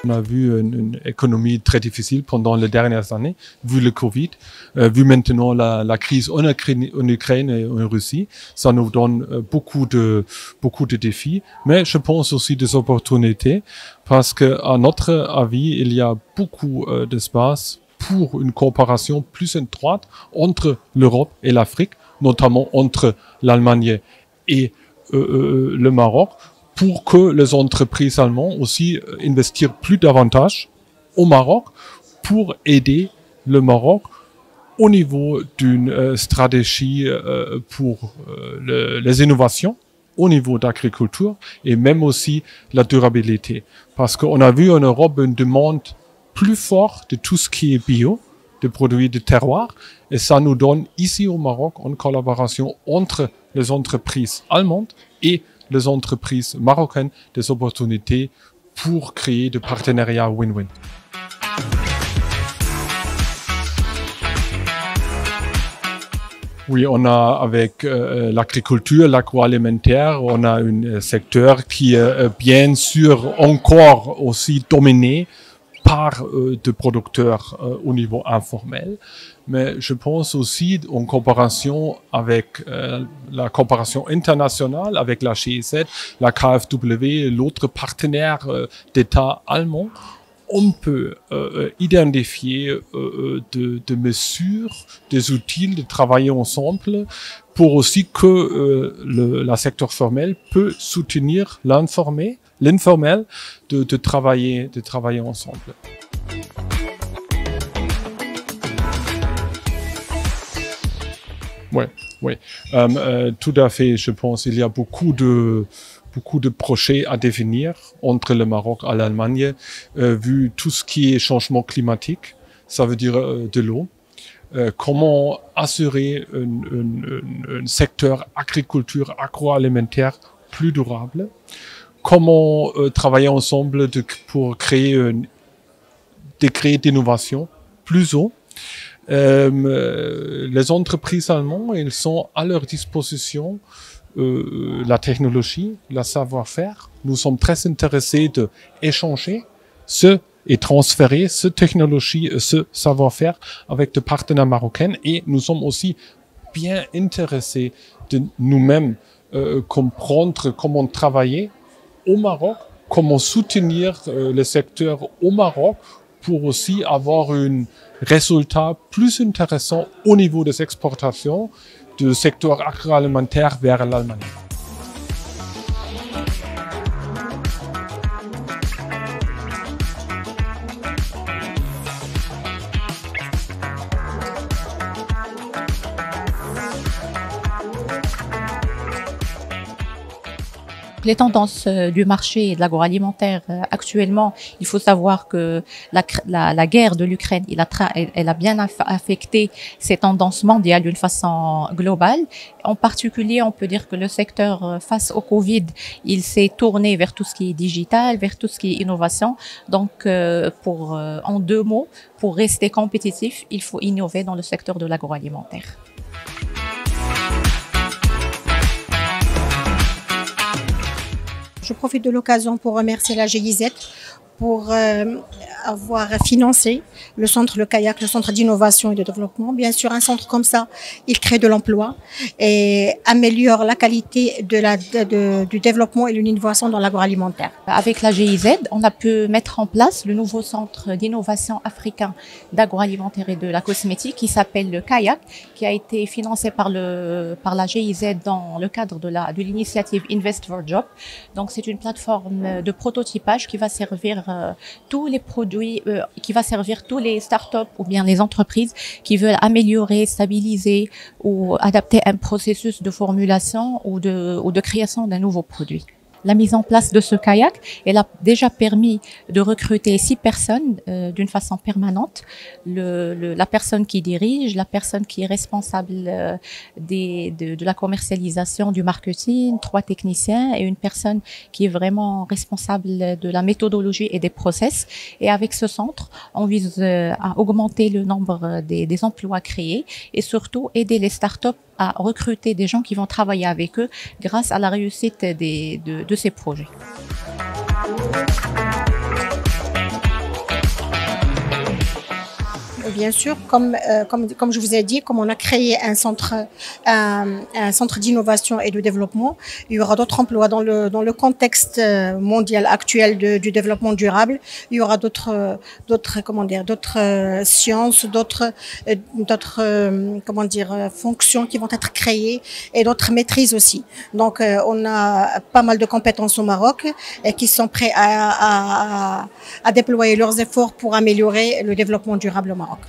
On a vu une économie très difficile pendant les dernières années, vu le Covid, vu maintenant la crise en Ukraine et en Russie. Ça nous donne beaucoup de défis, mais je pense aussi des opportunités parce que, à notre avis, il y a beaucoup d'espace pour une coopération plus étroite entre l'Europe et l'Afrique, notamment entre l'Allemagne et le Maroc, pour que les entreprises allemandes aussi investissent plus davantage au Maroc pour aider le Maroc au niveau d'une stratégie pour les innovations au niveau d'agriculture et même aussi la durabilité. Parce qu'on a vu en Europe une demande plus forte de tout ce qui est bio, de produits de terroir, et ça nous donne ici au Maroc, en collaboration entre les entreprises allemandes et les entreprises marocaines, des opportunités pour créer des partenariats win-win. Oui, on a avec l'agriculture, l'agroalimentaire, on a un secteur qui est bien sûr encore aussi dominé par des producteurs au niveau informel, mais je pense aussi en coopération avec la coopération internationale, avec la GIZ, la KfW, l'autre partenaire d'État allemand, on peut identifier des mesures, des outils de travailler ensemble pour aussi que le secteur formel peut soutenir l'informel de travailler ensemble. Oui, tout à fait. Je pense qu'il y a beaucoup de projets à définir entre le Maroc et l'Allemagne, vu tout ce qui est changement climatique, ça veut dire de l'eau. Comment assurer un secteur agriculture agroalimentaire plus durable. Comment travailler ensemble pour créer un décret d'innovation plus haut. Les entreprises allemandes, elles sont à leur disposition la technologie, le savoir-faire. Nous sommes très intéressés d'échanger et transférer cette technologie, ce savoir-faire avec des partenaires marocains, et nous sommes aussi bien intéressés de nous-mêmes comprendre comment travailler au Maroc, comment soutenir le secteur au Maroc pour aussi avoir un résultat plus intéressant au niveau des exportations du secteur agroalimentaire vers l'Allemagne. Les tendances du marché de l'agroalimentaire actuellement, il faut savoir que la guerre de l'Ukraine, elle a bien affecté ces tendances mondiales d'une façon globale. En particulier, on peut dire que le secteur face au Covid, il s'est tourné vers tout ce qui est digital, vers tout ce qui est innovation. Donc, en deux mots, pour rester compétitif, il faut innover dans le secteur de l'agroalimentaire. Je profite de l'occasion pour remercier la GIZ pour avoir financé le centre d'innovation et de développement. Bien sûr, un centre comme ça, il crée de l'emploi et améliore la qualité du développement et de l'innovation dans l'agroalimentaire. Avec la GIZ, on a pu mettre en place le nouveau centre d'innovation africain d'agroalimentaire et de la cosmétique qui s'appelle le Kayak, qui a été financé par la GIZ dans le cadre de l'initiative Invest for Job. Donc, c'est une plateforme de prototypage qui va servir tous les produits, qui va servir tous les startups ou bien les entreprises qui veulent améliorer, stabiliser ou adapter un processus de formulation ou de création d'un nouveau produit. La mise en place de ce kayak, elle a déjà permis de recruter 6 personnes d'une façon permanente. La personne qui dirige, la personne qui est responsable de la commercialisation, du marketing, 3 techniciens et une personne qui est vraiment responsable de la méthodologie et des process. Et avec ce centre, on vise à augmenter le nombre des emplois créés et surtout aider les startups à recruter des gens qui vont travailler avec eux grâce à la réussite de ces projets. bien sûr, comme je vous ai dit, comme on a créé un centre d'innovation et de développement, il y aura d'autres emplois dans le contexte mondial actuel du développement durable. Il y aura d'autres sciences, d'autres fonctions qui vont être créées et d'autres maîtrises aussi. Donc, on a pas mal de compétences au Maroc et qui sont prêts à déployer leurs efforts pour améliorer le développement durable au Maroc.